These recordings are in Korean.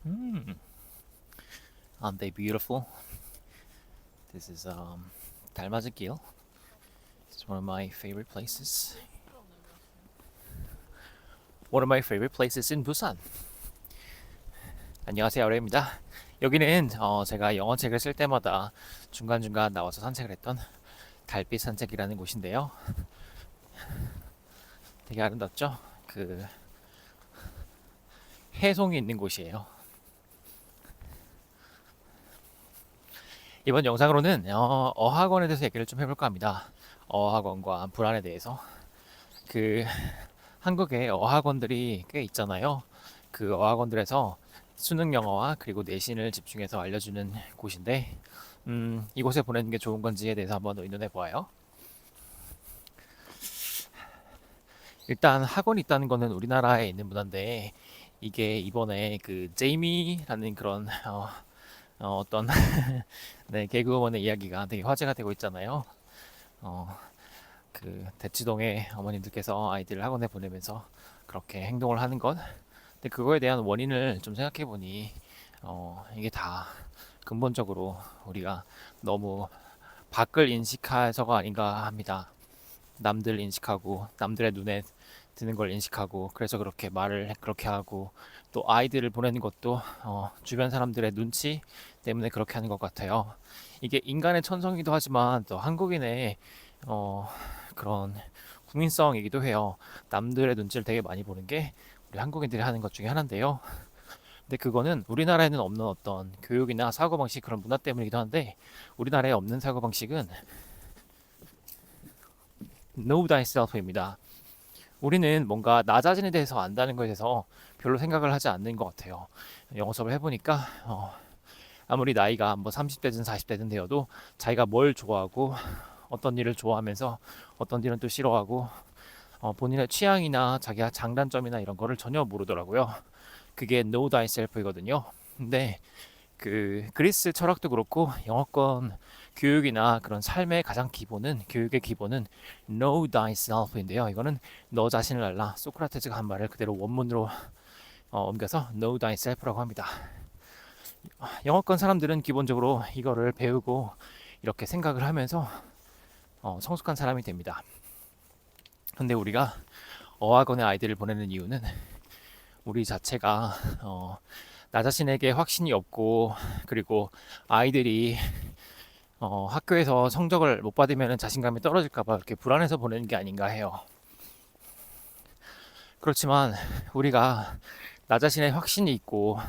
Hmm. Aren't they beautiful? This is 달맞이길. It's one of my favorite places. One of my favorite places in Busan. 안녕하세요, 아우레입니다. 여기는 제가 영어 책을 쓸 때마다 중간중간 나와서 산책을 했던 달빛 산책이라는 곳인데요. 되게 아름답죠? 그 해송이 있는 곳이에요. 이번 영상으로는 어학원에 대해서 얘기를 좀 해볼까 합니다. 어학원과 불안에 대해서. 그 한국에 어학원들이 꽤 있잖아요. 그 어학원들에서 수능 영어와 그리고 내신을 집중해서 알려주는 곳인데, 이곳에 보내는 게 좋은 건지에 대해서 한번 의논해 보아요. 일단 학원이 있다는 거는 우리나라에 있는 문화인데, 이게 이번에 그 제이미라는 그런 떤 네, 개그우먼의 이야기가 되게 화제가 되고 있잖아요. 어, 그 대치동의 어머님들께서 아이들을 학원에 보내면서 그렇게 행동을 하는 것. 근데 그거에 대한 원인을 좀 생각해 보니 이게 다 근본적으로 우리가 너무 밖을 인식해서가 아닌가 합니다. 남들 인식하고 남들의 눈에 드는 걸 인식하고 그래서 그렇게 말을 그렇게 하고 또 아이들을 보내는 것도 주변 사람들의 눈치 때문에 그렇게 하는 것 같아요. 이게 인간의 천성이기도 하지만 또 한국인의 어, 그런 국민성이기도 해요. 남들의 눈치를 되게 많이 보는 게 우리 한국인들이 하는 것 중에 하나인데요. 근데 그거는 우리나라에는 없는 어떤 교육이나 사고방식 그런 문화 때문이기도 한데 우리나라에 없는 사고방식은 know thyself입니다. 우리는 뭔가 나 자신에 대해서 안다는 것에 대해서 별로 생각을 하지 않는 것 같아요. 영어 수업을 해보니까 아무리 나이가 뭐 30대든 40대든 되어도 자기가 뭘 좋아하고 어떤 일을 좋아하면서 어떤 일은 또 싫어하고 본인의 취향이나 자기가 장단점이나 이런 거를 전혀 모르더라고요. 그게 know thyself이거든요. 근데 그 그리스 철학도 그렇고 영어권 교육이나 그런 삶의 가장 기본은 교육의 기본은 know thyself인데요. 이거는 너 자신을 알라. 소크라테스가 한 말을 그대로 원문으로 옮겨서 know thyself라고 합니다. 영어권 사람들은 기본적으로 이거를 배우고 이렇게 생각을 하면서 성숙한 사람이 됩니다. 근데 우리가 어학원에 아이들을 보내는 이유는 우리 자체가 나 자신에게 확신이 없고 그리고 아이들이 학교에서 성적을 못 받으면 자신감이 떨어질까봐 이렇게 불안해서 보내는 게 아닌가 해요. 그렇지만 우리가 나 자신의 확신이 있고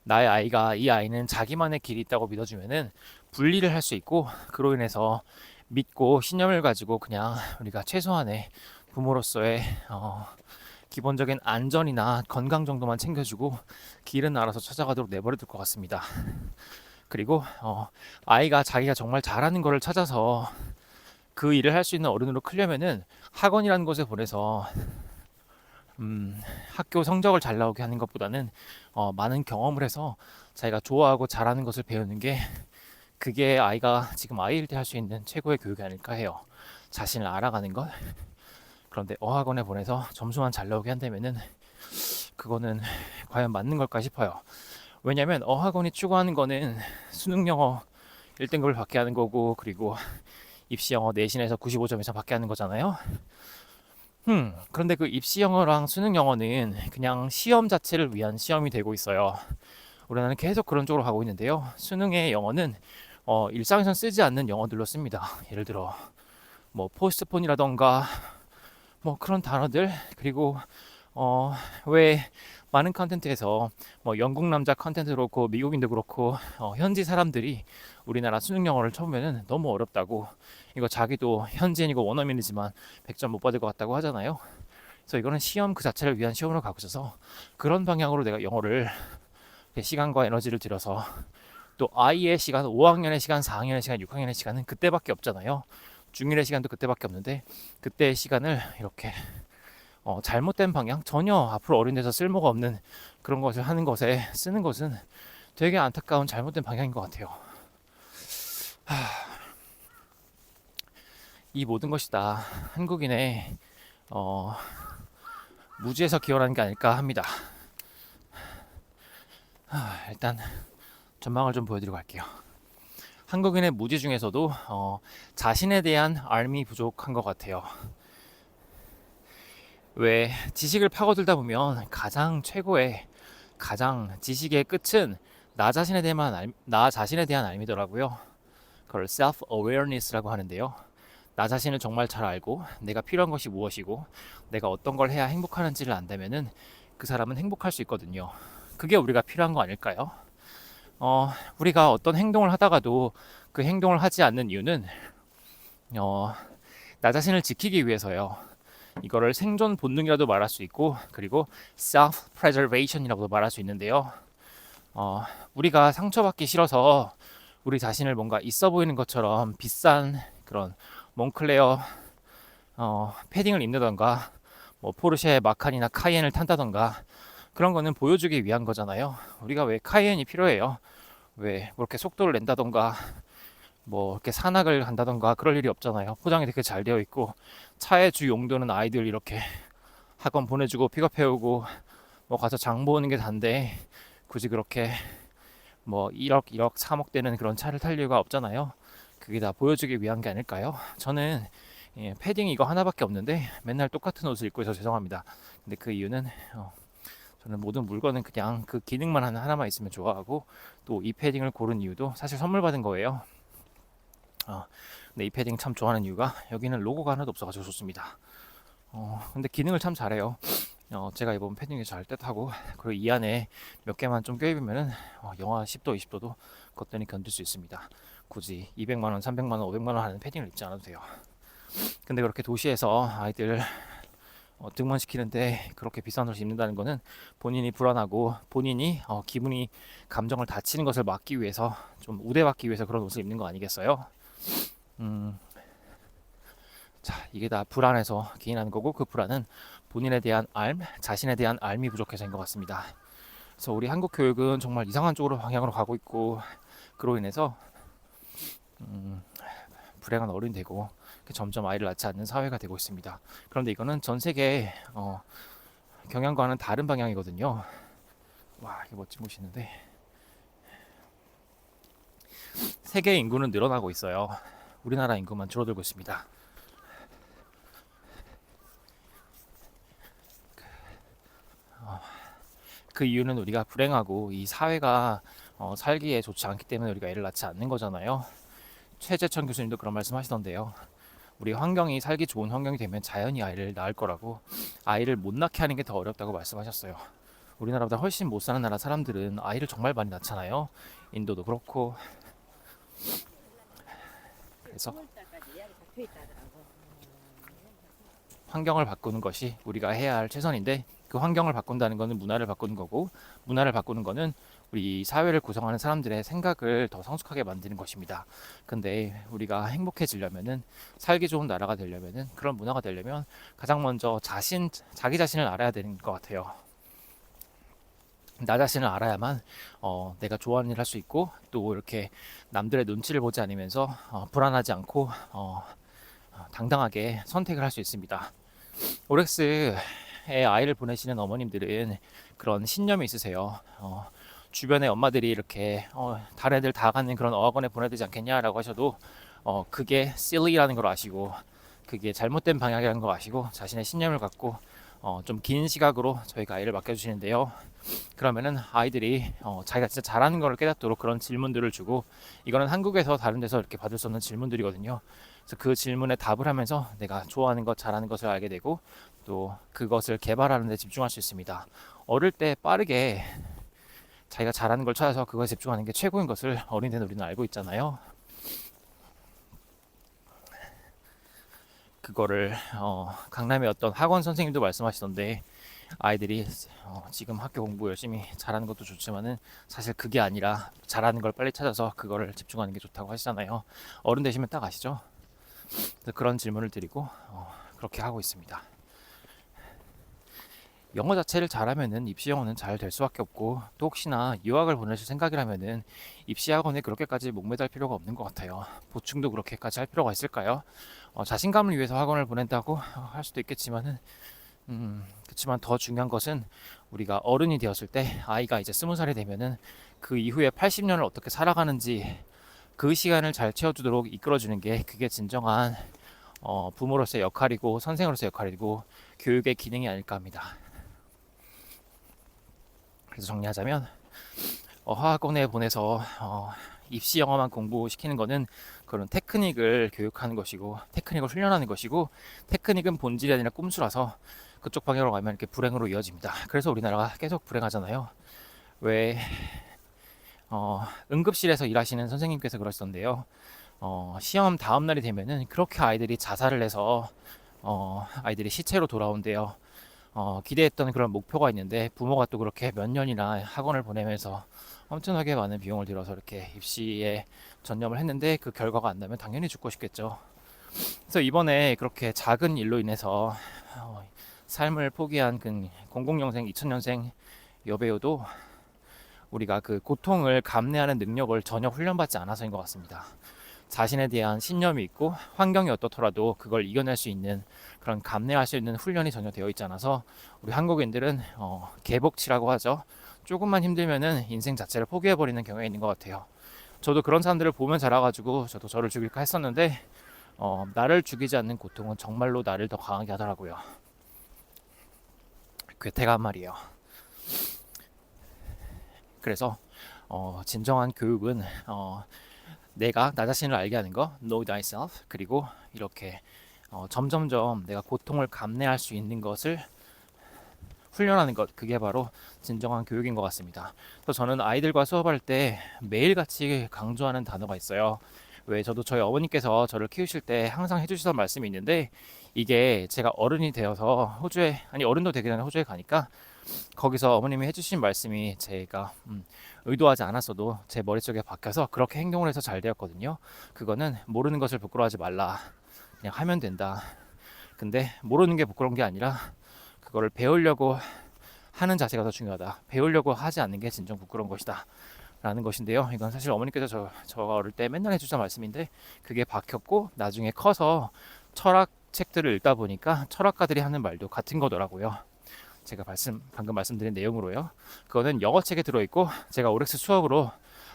나의 아이가 이 아이는 자기만의 길이 있다고 믿어주면은 분리를 할 수 있고 그로 인해서 믿고 신념을 가지고 그냥 우리가 최소한의 부모로서의 기본적인 안전이나 건강 정도만 챙겨주고 길은 알아서 찾아가도록 내버려 둘 것 같습니다. 그리고 아이가 자기가 정말 잘하는 거를 찾아서 그 일을 할 수 있는 어른으로 크려면은 학원이라는 곳에 보내서 학교 성적을 잘 나오게 하는 것보다는 많은 경험을 해서 자기가 좋아하고 잘하는 것을 배우는 게 그게 아이가 지금 아이일 때 할 수 있는 최고의 교육이 아닐까 해요. 자신을 알아가는 것. 그런데 어학원에 보내서 점수만 잘 나오게 한다면은 그거는 과연 맞는 걸까 싶어요. 왜냐면 어학원이 추구하는 거는 수능 영어 1등급을 받게 하는 거고 그리고 입시 영어 내신에서 95점 이상 받게 하는 거잖아요. 그런데 그 입시 영어랑 수능 영어는 그냥 시험 자체를 위한 시험이 되고 있어요. 우리나라는 계속 그런 쪽으로 가고 있는데요. 수능의 영어는 일상에서 쓰지 않는 영어들로 씁니다. 예를 들어 뭐 포스트폰이라던가 뭐 그런 단어들 그리고 왜 많은 컨텐츠에서 뭐 영국 남자 컨텐츠도 그렇고 미국인도 그렇고 현지 사람들이 우리나라 수능 영어를 쳐보면은 너무 어렵다고 이거 자기도 현지인이고 원어민이지만 100점 못 받을 것 같다고 하잖아요. 그래서 이거는 시험 그 자체를 위한 시험으로 가고 있어서 그런 방향으로 내가 영어를 시간과 에너지를 들여서 또 아이의 시간 5학년의 시간 4학년의 시간 6학년의 시간은 그때밖에 없잖아요. 중1의 시간도 그때밖에 없는데 그때의 시간을 이렇게 잘못된 방향 전혀 앞으로 어린데서 쓸모가 없는 그런 것을 하는 것에 쓰는 것은 되게 안타까운 잘못된 방향인 것 같아요. 이 모든 것이 다 한국인의 무지에서 기원하는 게 아닐까 합니다. 일단 전망을 좀 보여드리고 갈게요. 한국인의 무지 중에서도 자신에 대한 알미 부족한 것 같아요. 왜 지식을 파고들다 보면 가장 최고의 가장 지식의 끝은 나 자신에 대한 알미더라고요. 그걸 self awareness라고 하는데요. 나 자신을 정말 잘 알고 내가 필요한 것이 무엇이고 내가 어떤 걸 해야 행복하는지를 안다면은 그 사람은 행복할 수 있거든요. 그게 우리가 필요한 거 아닐까요? 우리가 어떤 행동을 하다가도 그 행동을 하지 않는 이유는 어, 나 자신을 지키기 위해서요. 이거를 생존 본능이라도 말할 수 있고, 그리고 self preservation이라고도 말할 수 있는데요. 우리가 상처받기 싫어서 우리 자신을 뭔가 있어 보이는 것처럼 비싼 그런 몽클레어 패딩을 입는던가, 뭐 포르쉐 마칸이나 카이엔을 탄다던가, 그런 거는 보여주기 위한 거잖아요. 우리가 왜 카이엔이 필요해요? 왜 그렇게 속도를 낸다던가 뭐 이렇게 산악을 간다던가 그럴 일이 없잖아요. 포장이 되게 잘 되어 있고 차의 주 용도는 아이들 이렇게 학원 보내주고 픽업해오고 뭐 가서 장 보는 게 단데 굳이 그렇게 뭐 1억 3억 되는 그런 차를 탈 이유가 없잖아요. 그게 다 보여주기 위한 게 아닐까요? 저는 패딩 이거 하나밖에 없는데 맨날 똑같은 옷을 입고 있어서 죄송합니다. 근데 그 이유는 저는 모든 물건은 그냥 그 기능만 하나만 있으면 좋아하고 또 이 패딩을 고른 이유도 사실 선물 받은 거예요. 근데 이 패딩 참 좋아하는 이유가 여기는 로고가 하나도 없어가지고 좋습니다. 근데 기능을 참 잘해요. 제가 입은 패딩이 잘 떼하고 그리고 이 안에 몇 개만 좀 껴입으면은 영하 10도, 20도도 걷더니 견딜 수 있습니다. 굳이 200만 원, 300만 원, 500만 원 하는 패딩을 입지 않아도 돼요. 근데 그렇게 도시에서 아이들 등원시키는데 그렇게 비싼 옷을 입는다는 거는 본인이 불안하고 본인이 기분이 감정을 다치는 것을 막기 위해서 좀 우대받기 위해서 그런 옷을 입는 거 아니겠어요? 음, 자, 이게 다 불안해서 기인하는 거고 그 불안은 본인에 대한 자신에 대한 알미 부족해서인 것 같습니다. 그래서 우리 한국 교육은 정말 이상한 쪽으로 방향으로 가고 있고 그로 인해서 음, 불행한 어른이 되고 점점 아이를 낳지 않는 사회가 되고 있습니다. 그런데 이거는 전 세계 경향과는 다른 방향이거든요. 와, 이게 멋진 곳이 있는데 세계 인구는 늘어나고 있어요. 우리나라 인구만 줄어들고 있습니다. 그 이유는 우리가 불행하고 이 사회가 살기에 좋지 않기 때문에 우리가 애를 낳지 않는 거잖아요. 최재천 교수님도 그런 말씀 하시던데요. 우리 환경이 살기 좋은 환경이 되면 자연히 아이를 낳을 거라고 아이를 못 낳게 하는 게 더 어렵다고 말씀하셨어요. 우리나라보다 훨씬 못 사는 나라 사람들은 아이를 정말 많이 낳잖아요. 인도도 그렇고. 그래서 환경을 바꾸는 것이 우리가 해야 할 최선인데 그 환경을 바꾼다는 것은 문화를 바꾸는 거고 문화를 바꾸는 것은 우리 사회를 구성하는 사람들의 생각을 더 성숙하게 만드는 것입니다. 근데 우리가 행복해지려면은 살기 좋은 나라가 되려면은 그런 문화가 되려면 가장 먼저 자기 자신을 알아야 되는 것 같아요. 나 자신을 알아야만 내가 좋아하는 일을 할 수 있고 또 이렇게 남들의 눈치를 보지 않으면서 불안하지 않고 당당하게 선택을 할 수 있습니다. 오렉스에 아이를 보내시는 어머님들은 그런 신념이 있으세요. 주변에 엄마들이 이렇게 다른 애들 다 가는 그런 어학원에 보내야 되지 않겠냐라고 하셔도 그게 silly라는 걸 아시고 그게 잘못된 방향이라는 걸 아시고 자신의 신념을 갖고 좀 긴 시각으로 저희가 아이를 맡겨주시는데요. 그러면은 아이들이 자기가 진짜 잘하는 걸 깨닫도록 그런 질문들을 주고 이거는 한국에서 다른 데서 이렇게 받을 수 없는 질문들이거든요. 그래서 그 질문에 답을 하면서 내가 좋아하는 것, 잘하는 것을 알게 되고 또 그것을 개발하는 데 집중할 수 있습니다. 어릴 때 빠르게 자기가 잘하는 걸 찾아서 그것에 집중하는 게 최고인 것을 어린 된 우리는 알고 있잖아요. 그거를 강남의 어떤 학원 선생님도 말씀하시던데 아이들이 지금 학교 공부 열심히 잘하는 것도 좋지만은 사실 그게 아니라 잘하는 걸 빨리 찾아서 그거를 집중하는 게 좋다고 하시잖아요. 어른 되시면 딱 아시죠? 그런 질문을 드리고 그렇게 하고 있습니다. 영어 자체를 잘하면은 입시 영어는 잘 될 수밖에 없고 또 혹시나 유학을 보내실 생각이라면은 입시 학원에 그렇게까지 목매달 필요가 없는 것 같아요. 보충도 그렇게까지 할 필요가 있을까요? 자신감을 위해서 학원을 보낸다고 할 수도 있겠지만은 그렇지만 더 중요한 것은 우리가 어른이 되었을 때 아이가 이제 20살이 되면은 그 이후에 80년을 어떻게 살아가는지 그 시간을 잘 채워주도록 이끌어주는 게 그게 진정한 부모로서의 역할이고 선생으로서의 역할이고 교육의 기능이 아닐까 합니다. 그래서 정리하자면 화학원에 보내서 입시 영어만 공부시키는 거는 그런 테크닉을 교육하는 것이고 테크닉을 훈련하는 것이고 테크닉은 본질이 아니라 꼼수라서 그쪽 방향으로 가면 이렇게 불행으로 이어집니다. 그래서 우리나라가 계속 불행하잖아요. 왜 응급실에서 일하시는 선생님께서 그러시던데요. 시험 다음 날이 되면은 그렇게 아이들이 자살을 해서 아이들이 시체로 돌아온대요. 기대했던 그런 목표가 있는데 부모가 또 그렇게 몇 년이나 학원을 보내면서 엄청나게 많은 비용을 들여서 이렇게 입시에 전념을 했는데 그 결과가 안 나면 당연히 죽고 싶겠죠. 그래서 이번에 그렇게 작은 일로 인해서 삶을 포기한 그 00년생, 2000년생 여배우도 우리가 그 고통을 감내하는 능력을 전혀 훈련받지 않아서인 것 같습니다. 자신에 대한 신념이 있고 환경이 어떻더라도 그걸 이겨낼 수 있는 그런 감내할 수 있는 훈련이 전혀 되어 있지 않아서 우리 한국인들은 개복치라고 하죠. 조금만 힘들면은 인생 자체를 포기해버리는 경향이 있는 것 같아요. 저도 그런 사람들을 보면 자라가지고 저도 저를 죽일까 했었는데 나를 죽이지 않는 고통은 정말로 나를 더 강하게 하더라고요. 괴테가 한 말이에요. 그래서 진정한 교육은 내가 나 자신을 알게 하는 거, know thyself, 그리고 이렇게 점점점 내가 고통을 감내할 수 있는 것을 훈련하는 것, 그게 바로 진정한 교육인 것 같습니다. 그래서 저는 아이들과 수업할 때 매일같이 강조하는 단어가 있어요. 왜 저도 저희 어머니께서 저를 키우실 때 항상 해주시던 말씀이 있는데 이게 제가 어른이 되어서 호주에, 아니 어른도 되기 전에 호주에 가니까 거기서 어머님이 해주신 말씀이 제가 의도하지 않았어도 제 머릿속에 박혀서 그렇게 행동을 해서 잘 되었거든요. 그거는 모르는 것을 부끄러워하지 말라. 그냥 하면 된다. 근데 모르는 게 부끄러운 게 아니라 그거를 배우려고 하는 자세가 더 중요하다. 배우려고 하지 않는 게 진정 부끄러운 것이다. 라는 것인데요. 이건 사실 어머니께서 저가 어릴 때 맨날 해주던 말씀인데 그게 박혔고 나중에 커서 철학 책들을 읽다 보니까 철학가들이 하는 말도 같은 거더라고요. 제가 방금 말씀드린 내용으로요. 그거는 영어 책에 들어있고 제가 오렉스 수업으로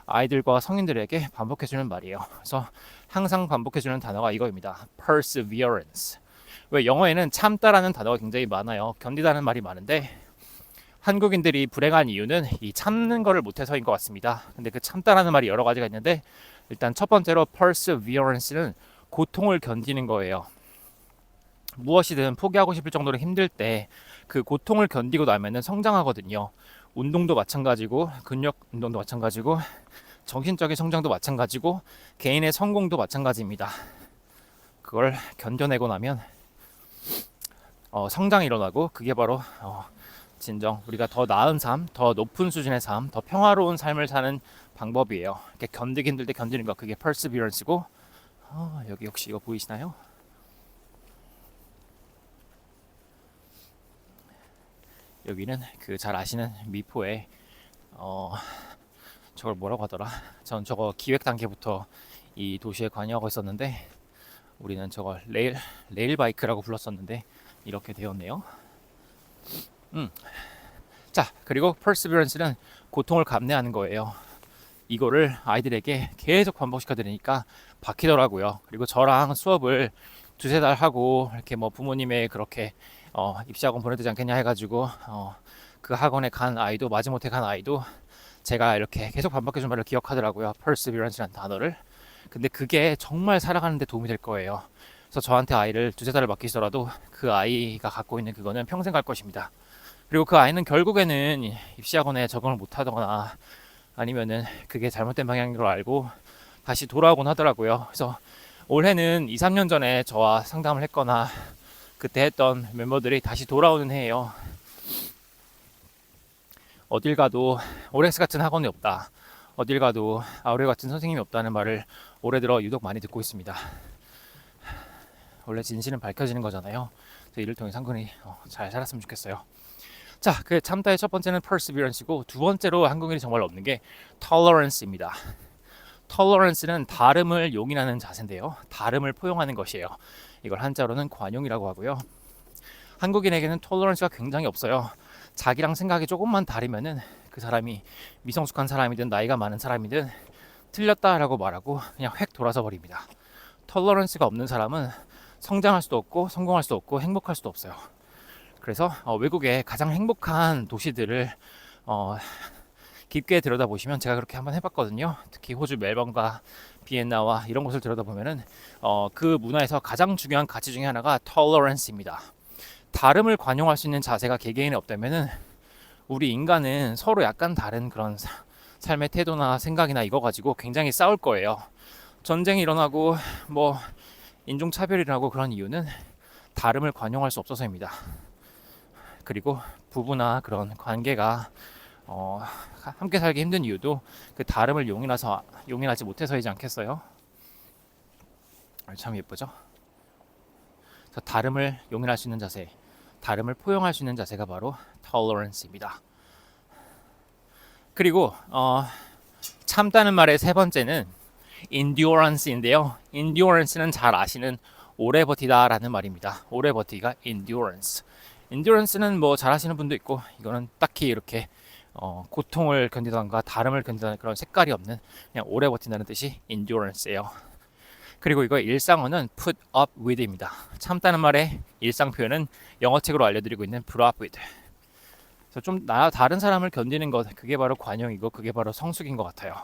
아이들과 성인들에게 반복해주는 말이에요. 그래서 항상 반복해주는 단어가 이거입니다. perseverance. 왜 영어에는 참다라는 단어가 굉장히 많아요. 견디다는 말이 많은데 한국인들이 불행한 이유는 이 참는 거를 못해서인 것 같습니다. 근데 그 참다라는 말이 여러 가지가 있는데 일단 첫 번째로 perseverance는 고통을 견디는 거예요. 무엇이든 포기하고 싶을 정도로 힘들 때 그 고통을 견디고 나면은 성장하거든요. 운동도 마찬가지고 근력 운동도 마찬가지고 정신적인 성장도 마찬가지고 개인의 성공도 마찬가지입니다. 그걸 견뎌내고 나면 성장이 일어나고 그게 바로 진정 우리가 더 나은 삶, 더 높은 수준의 삶, 더 평화로운 삶을 사는 방법이에요. 이렇게 견디기 힘들 때 견디는 거 그게 perseverance고 여기 혹시 이거 보이시나요? 여기는 그 잘 아시는 미포의 저걸 뭐라고 하더라? 전 저거 기획 단계부터 이 도시에 관여하고 있었는데 우리는 저걸 레일 바이크라고 불렀었는데 이렇게 되었네요. 자, 그리고 perseverance는 고통을 감내하는 거예요. 이거를 아이들에게 계속 반복시켜 드리니까 박히더라고요. 그리고 저랑 수업을 두세 달 하고 이렇게 뭐 부모님의 그렇게 입시학원 보내되지 않겠냐 해가지고 그 학원에 간 아이도 마지못해 간 아이도 제가 이렇게 계속 반복해준 말을 기억하더라고요. perseverance라는 단어를. 근데 그게 정말 살아가는 데 도움이 될 거예요. 그래서 저한테 아이를 두세 달을 맡기시더라도 그 아이가 갖고 있는 그거는 평생 갈 것입니다. 그리고 그 아이는 결국에는 입시학원에 적응을 못하거나 아니면은 그게 잘못된 방향인 걸 알고 다시 돌아오곤 하더라고요. 그래서 올해는 2, 3년 전에 저와 상담을 했거나 그때 했던 멤버들이 다시 돌아오는 해예요. 어딜 가도 오렉스 같은 학원이 없다. 어딜 가도 아우레 같은 선생님이 없다는 말을 올해 들어 유독 많이 듣고 있습니다. 원래 진실은 밝혀지는 거잖아요. 그래서 이를 통해 상근이 잘 살았으면 좋겠어요. 자, 그 참다의 첫 번째는 perseverance이고 두 번째로 한국인이 정말 없는 게 tolerance입니다. tolerance는 다름을 용인하는 자세인데요. 다름을 포용하는 것이에요. 이걸 한자로는 관용이라고 하고요. 한국인에게는 톨러런스가 굉장히 없어요. 자기랑 생각이 조금만 다르면은 그 사람이 미성숙한 사람이든 나이가 많은 사람이든 틀렸다라고 말하고 그냥 획 돌아서 버립니다. 톨러런스가 없는 사람은 성장할 수도 없고 성공할 수도 없고 행복할 수도 없어요. 그래서 외국의 가장 행복한 도시들을 어, 깊게 들여다보시면, 제가 그렇게 한번 해봤거든요. 특히 호주 멜번과 비엔나와 이런 곳을 들여다보면은 그 문화에서 가장 중요한 가치 중에 하나가 tolerance입니다. 다름을 관용할 수 있는 자세가 개개인에 없다면은 우리 인간은 서로 약간 다른 그런 삶의 태도나 생각이나 이거 가지고 굉장히 싸울 거예요. 전쟁이 일어나고 뭐 인종차별이 일어나고 그런 이유는 다름을 관용할 수 없어서입니다. 그리고 부부나 그런 관계가 함께 살기 힘든 이유도 그 다름을 용인하지 못해서이지 않겠어요? 참 예쁘죠? 다름을 용인할 수 있는 자세, 다름을 포용할 수 있는 자세가 바로 tolerance입니다. 그리고 참다는 말의 세 번째는 endurance인데요. endurance는 잘 아시는 오래 버티다라는 말입니다. 오래 버티기가 endurance. endurance는 뭐 잘 아시는 분도 있고, 이거는 딱히 이렇게 고통을 견디던가 다름을 견디는 그런 색깔이 없는 그냥 오래 버틴다는 뜻이 endurance예요. 그리고 이거 일상어는 put up with입니다. 참다는 말의 일상 표현은 영어책으로 알려드리고 있는 put up with. 그래서 좀 다른 사람을 견디는 것, 그게 바로 관용이고 그게 바로 성숙인 것 같아요.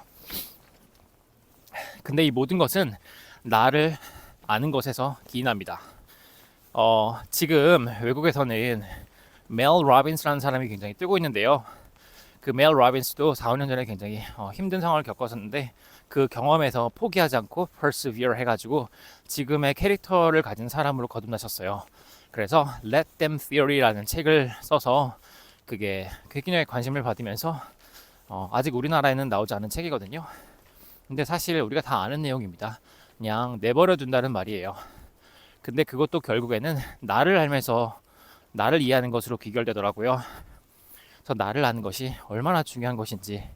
근데 이 모든 것은 나를 아는 것에서 기인합니다. 지금 외국에서는 멜 로빈스라는 사람이 굉장히 뜨고 있는데요. 그 멜 로빈스도 4, 5년 전에 굉장히 힘든 상황을 겪었었는데 그 경험에서 포기하지 않고 persevere 해가지고 지금의 캐릭터를 가진 사람으로 거듭나셨어요. 그래서 Let Them Theory라는 책을 써서 그게 굉장히 관심을 받으면서 아직 우리나라에는 나오지 않은 책이거든요. 근데 사실 우리가 다 아는 내용입니다. 그냥 내버려 둔다는 말이에요. 근데 그것도 결국에는 나를 알면서 나를 이해하는 것으로 귀결되더라고요. 그래서 나를 아는 것이 얼마나 중요한 것인지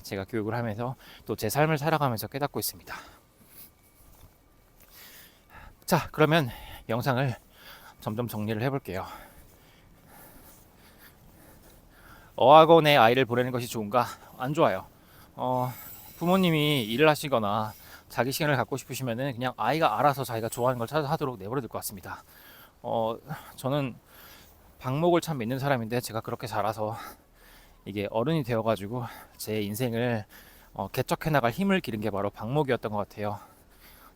제가 교육을 하면서 또 제 삶을 살아가면서 깨닫고 있습니다. 자, 그러면 영상을 점점 정리를 해볼게요. 어학원에 아이를 보내는 것이 좋은가? 안 좋아요. 부모님이 일을 하시거나 자기 시간을 갖고 싶으시면은 그냥 아이가 알아서 자기가 좋아하는 걸 찾아서 하도록 내버려 둘 것 같습니다. 저는 방목을 참 믿는 사람인데 제가 그렇게 자라서 이게 어른이 되어가지고 제 인생을 개척해 나갈 힘을 기른 게 바로 방목이었던 것 같아요.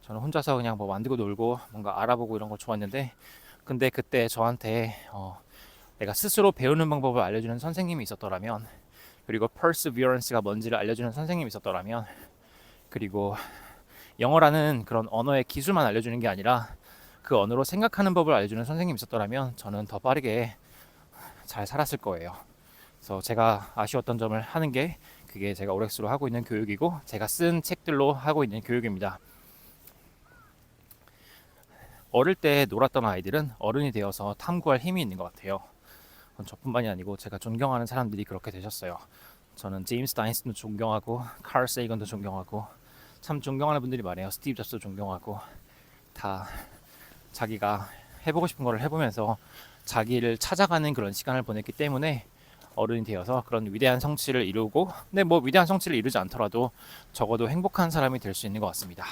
저는 혼자서 그냥 뭐 만들고 놀고 뭔가 알아보고 이런 걸 좋아했는데, 근데 그때 저한테 내가 스스로 배우는 방법을 알려주는 선생님이 있었더라면, 그리고 perseverance가 뭔지를 알려주는 선생님이 있었더라면, 그리고 영어라는 그런 언어의 기술만 알려주는 게 아니라 그 언어로 생각하는 법을 알려주는 선생님이 있었더라면 저는 더 빠르게 잘 살았을 거예요. 그래서 제가 아쉬웠던 점을 하는 게 그게 제가 오렉스로 하고 있는 교육이고 제가 쓴 책들로 하고 있는 교육입니다. 어릴 때 놀았던 아이들은 어른이 되어서 탐구할 힘이 있는 것 같아요. 저뿐만이 아니고 제가 존경하는 사람들이 그렇게 되셨어요. 저는 제임스 다인슨도 존경하고 칼 세이건도 존경하고 참 존경하는 분들이 많아요. 스티브 잡스도 존경하고, 다 자기가 해보고 싶은 거를 해보면서 자기를 찾아가는 그런 시간을 보냈기 때문에 어른이 되어서 그런 위대한 성취를 이루고, 근데 뭐 위대한 성취를 이루지 않더라도 적어도 행복한 사람이 될 수 있는 것 같습니다.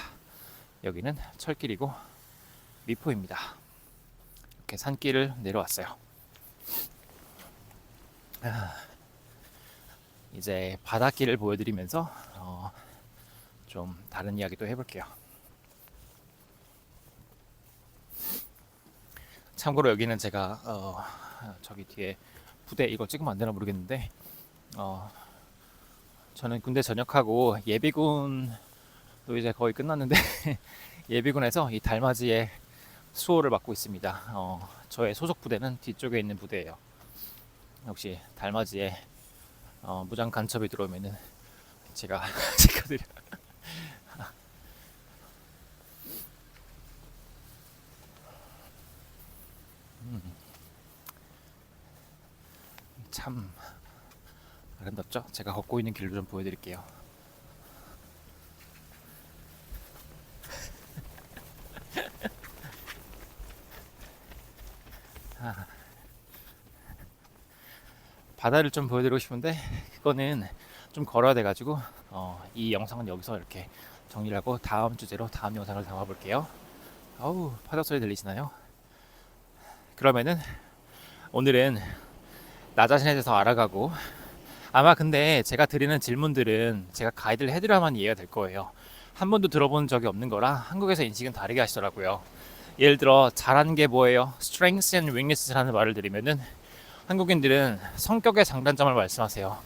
여기는 철길이고 미포입니다. 이렇게 산길을 내려왔어요. 이제 바닷길을 보여드리면서 좀 다른 이야기도 해볼게요. 참고로 여기는 제가 저기 뒤에 부대, 이거 찍으면 안 되나 모르겠는데 저는 군대 전역하고 예비군도 이제 거의 끝났는데 예비군에서 이 달맞이의 수호를 맡고 있습니다. 저의 소속 부대는 뒤쪽에 있는 부대예요. 혹시 달맞이에 무장 간첩이 들어오면은 제가 지켜드려. 참 아름답죠? 제가 걷고 있는 길도 좀 보여드릴게요. 바다를 좀 보여드리고 싶은데 그거는 좀 걸어야 돼가지고 이 영상은 여기서 이렇게 정리를 하고 다음 주제로 다음 영상을 담아볼게요. 아우 파도 소리 들리시나요? 그러면은 오늘은 나 자신에 대해서 알아가고 아마 근데 제가 드리는 질문들은 제가 가이드를 해드려야만 이해가 될 거예요. 한 번도 들어본 적이 없는 거라 한국에서 인식은 다르게 하시더라고요. 예를 들어 잘하는 게 뭐예요? Strengths and weakness라는 말을 드리면은 한국인들은 성격의 장단점을 말씀하세요.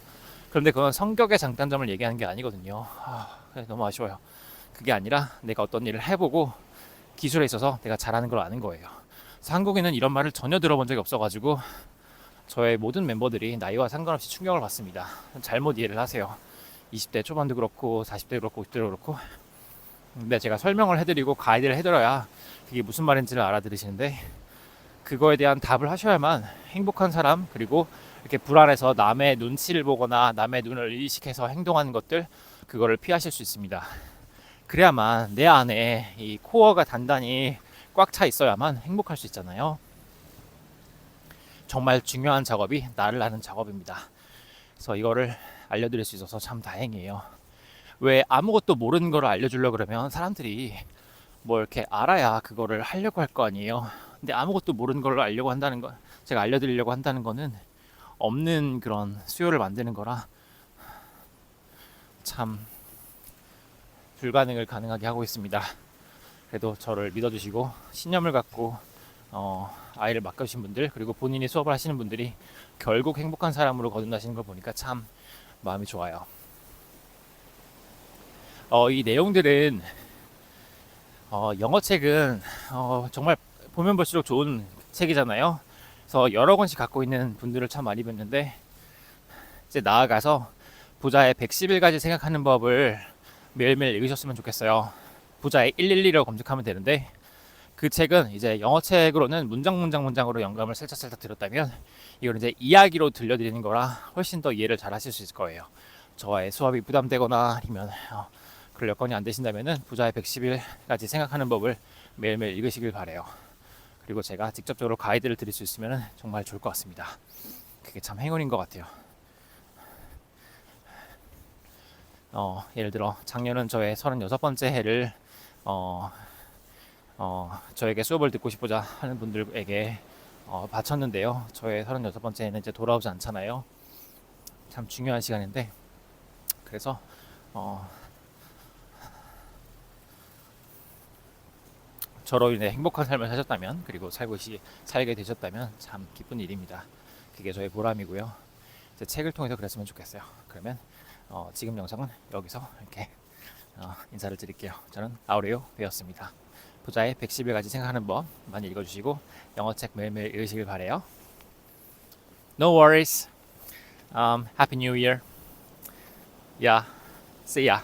그런데 그건 성격의 장단점을 얘기하는 게 아니거든요. 너무 아쉬워요. 그게 아니라 내가 어떤 일을 해보고 기술에 있어서 내가 잘하는 걸 아는 거예요. 그래서 한국인은 이런 말을 전혀 들어본 적이 없어가지고 저의 모든 멤버들이 나이와 상관없이 충격을 받습니다. 잘못 이해를 하세요. 20대 초반도 그렇고 40대 그렇고 50대도 그렇고. 근데 제가 설명을 해드리고 가이드를 해드려야 그게 무슨 말인지를 알아들으시는데 그거에 대한 답을 하셔야만 행복한 사람, 그리고 이렇게 불안해서 남의 눈치를 보거나 남의 눈을 의식해서 행동하는 것들, 그거를 피하실 수 있습니다. 그래야만 내 안에 이 코어가 단단히 꽉 차 있어야만 행복할 수 있잖아요. 정말 중요한 작업이 나를 아는 작업입니다. 그래서 이거를 알려드릴 수 있어서 참 다행이에요. 왜 아무것도 모르는 걸 알려주려고 그러면 사람들이 뭐 이렇게 알아야 그거를 하려고 할 거 아니에요. 근데 아무것도 모르는 걸 알려고 한다는 거, 제가 알려드리려고 한다는 거는 없는 그런 수요를 만드는 거라 참 불가능을 가능하게 하고 있습니다. 그래도 저를 믿어주시고 신념을 갖고 아이를 맡겨주신 분들, 그리고 본인이 수업을 하시는 분들이 결국 행복한 사람으로 거듭나시는 걸 보니까 참 마음이 좋아요. 이 내용들은 영어 책은 정말 보면 볼수록 좋은 책이잖아요. 그래서 여러 권씩 갖고 있는 분들을 참 많이 뵀는데 이제 나아가서 부자의 111가지 생각하는 법을 매일매일 읽으셨으면 좋겠어요. 부자의 112로 검색하면 되는데 그 책은 이제 영어 책으로는 문장으로 영감을 살짝 들었다면 이걸 이제 이야기로 들려드리는 거라 훨씬 더 이해를 잘 하실 수 있을 거예요. 저와의 수업이 부담되거나 아니면 그럴 여건이 안 되신다면은 부자의 111가지 생각하는 법을 매일매일 읽으시길 바래요. 그리고 제가 직접적으로 가이드를 드릴 수 있으면 정말 좋을 것 같습니다. 그게 참 행운인 것 같아요. 예를 들어 작년은 저의 36번째 해를 저에게 수업을 듣고 싶고자 하는 분들에게 바쳤는데요. 저의 36번째 해는 이제 돌아오지 않잖아요. 참 중요한 시간인데 그래서 저로 인해 행복한 삶을 사셨다면, 그리고 살게 되셨다면 참 기쁜 일입니다. 그게 저의 보람이고요. 제 책을 통해서 그랬으면 좋겠어요. 그러면 지금 영상은 여기서 이렇게 인사를 드릴게요. 저는 아우레오 배웠습니다. 부자의 111가지 생각하는 법 많이 읽어주시고 영어책 매일매일 읽으시길 바래요. No worries. Happy New Year. Yeah. See ya.